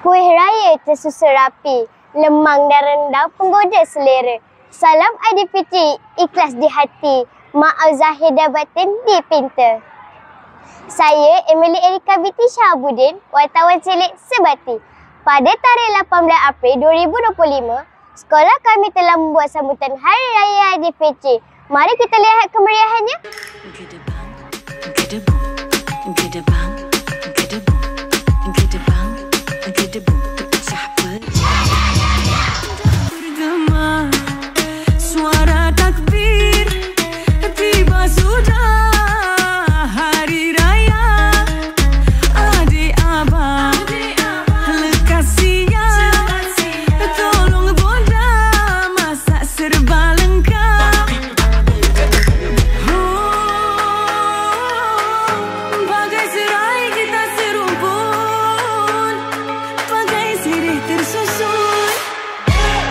Kuih raya tersusun rapi, lemang dan rendang penggoda selera. Salam Aidilfitri, ikhlas di hati, maaf zahir dan batin dipinta. Saya Emily Erika binti Shahabuddin, wartawan cilik Sebati. Pada tarikh 18 April 2025, sekolah kami telah membuat sambutan Hari Raya Aidilfitri. Mari kita lihat kemeriahannya. Suara takbir tiba sudah hari raya. Adik abang lekas siap, tolong bonda masak serba lengkap. Bagai serai kita serumpun, bagai sirih tersusun.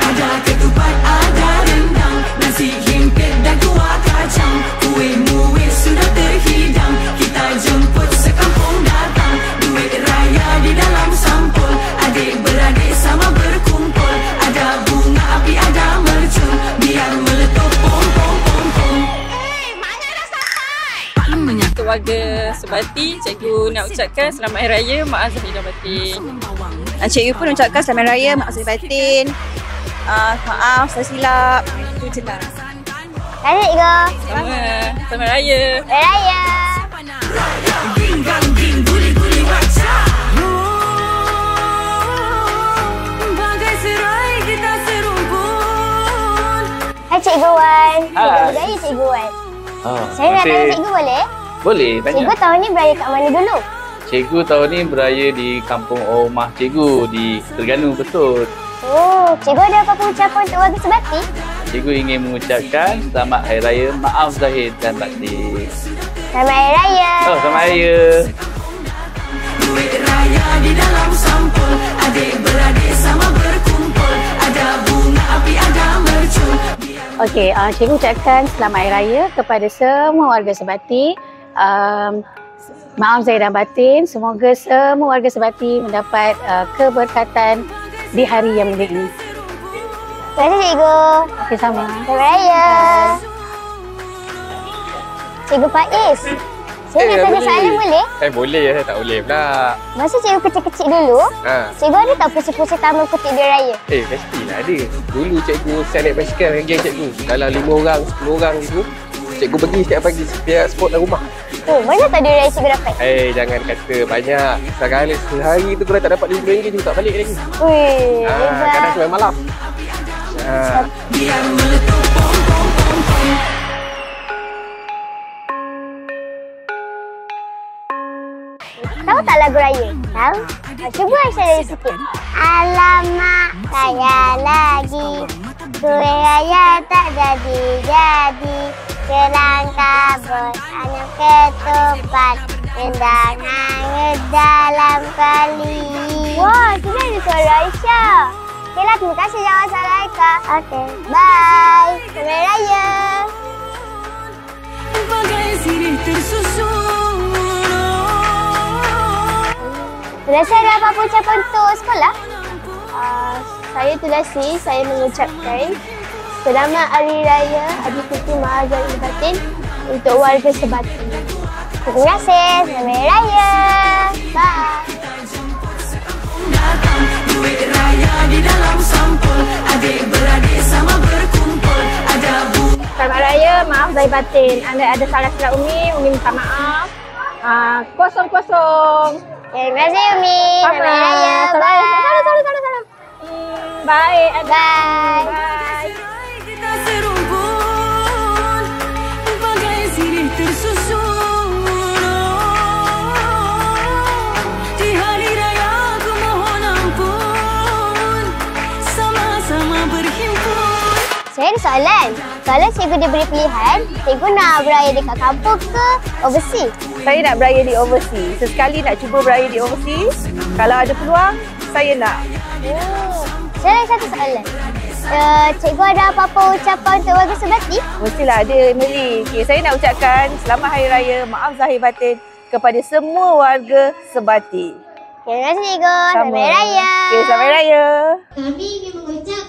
Ada ketupat, ada rendang, nasi himpit dan kuah kacang. Kuih muih sudah terhidang, kita jemput sekampung datang. Duit raya di dalam sampul, adik-beradik sama berkumpul. Ada bunga api, ada mercun, biar meletup pom pom pom pom. Maknya dah sampai. Maklum menyatu warga Sebati, cikgu nak ucapkan selamat Hari Raya, maaf zahir dan batin. Cikgu pun ucapkan selamat Hari Raya, maaf zahir batin. Maaf, saya silap. Itu je lah. Ada cikgu. Sama. Selamat Raya. Hari Raya. Ginggang ging guli-guli wajah. Bagai serai kita serumpun. Hai Cikgu Wan. Hai. Cikgu beraya Cikgu Wan. Saya nak tanya cikgu boleh? Boleh, tanya. Cikgu tahun ni beraya kat mana dulu? Cikgu tahun ni beraya di kampung Omah Cikgu di Terengganu Besut. Oh, cikgu ada apa-apa ucapan untuk warga Sebati? Cikgu ingin mengucapkan selamat Hari Raya, maaf zahir dan batin. Selamat Hari Raya. Oh, selamat Raya. Duit raya di dalam sampul, adik-beradik sama berkumpul. Ada bunga api, ada mercun. Okey, cikgu ucapkan selamat Hari Raya kepada semua warga Sebati. Maaf zahir dan batin, semoga semua warga Sebati mendapat keberkatan di hari yang mulia ini. Terima kasih cikgu. Okey, sama. Selamat Raya. Cikgu Faiz, saya nak tanya soalan boleh? Boleh, saya tak boleh pula. Masa cikgu kecil-kecil dulu, cikgu ada tak pusing-pusing taman kutip dia raya? Mestilah ada. Dulu cikgu saya naik basikal dengan geng cikgu. Dalam 5 orang, 10 orang tu, cikgu pergi setiap pagi setiap spot dalam rumah. Oh, banyak tak dia raya cikgu dapat? Jangan kata banyak. Sehari tu kalau tak dapat RM5 cikgu tak balik lagi. Wih, hebat. Kadang sampai malam. Biar meletup pom pom pom pom. Tahu tak lagu raya? Tahu? Cuba Aisyah dari sikit. Alamak, raya lagi. Kuih raya tak jadi-jadi. Kelang kabut, anak ketupat. Rendang hangat dalam kali. Wah, sudah ada suara Aisyah. Okeylah, terima kasih jawab soalan Aika. Okey, bye. Selamat Raya. Bagai sirih tersusun. Selesai ada apa-apa ucapan untuk sekolah? Saya Tulasi, saya mengucapkan selamat Hari Raya Aidilfitri maaf zahir dan batin untuk warga Sebati. Terima kasih. Selamat Hari Raya. Bye. Duit raya di dalam sampul, adik-beradik sama berkumpul. Ada Selamat Raya, maaf zahir batin. Anda ada salah silap Umi minta maaf. Kosong-kosong. Terima kasih Umi. Selamat Hari Raya. Bye. Salam. Baik. Bye. Bye. kita serumpun, bagai sirih tersusun. Di hari raya aku mohon ampun, sama-sama berhimpun. Saya ada soalan. Kalau cikgu diberi pilihan, cikgu nak beraya dekat kampung ke overseas? Saya nak beraya di overseas. Sesekali nak cuba beraya di overseas. Kalau ada peluang, saya nak. Saya ada satu soalan. Cikgu ada apa-apa ucapan untuk warga Sebati? Mestilah ada, Emily. Okay, saya nak ucapkan selamat Hari Raya, maaf zahir batin kepada semua warga Sebati. Terima kasih cikgu. Selamat Hari Raya. Okay, selamat Hari Raya. Kami ingin mengucap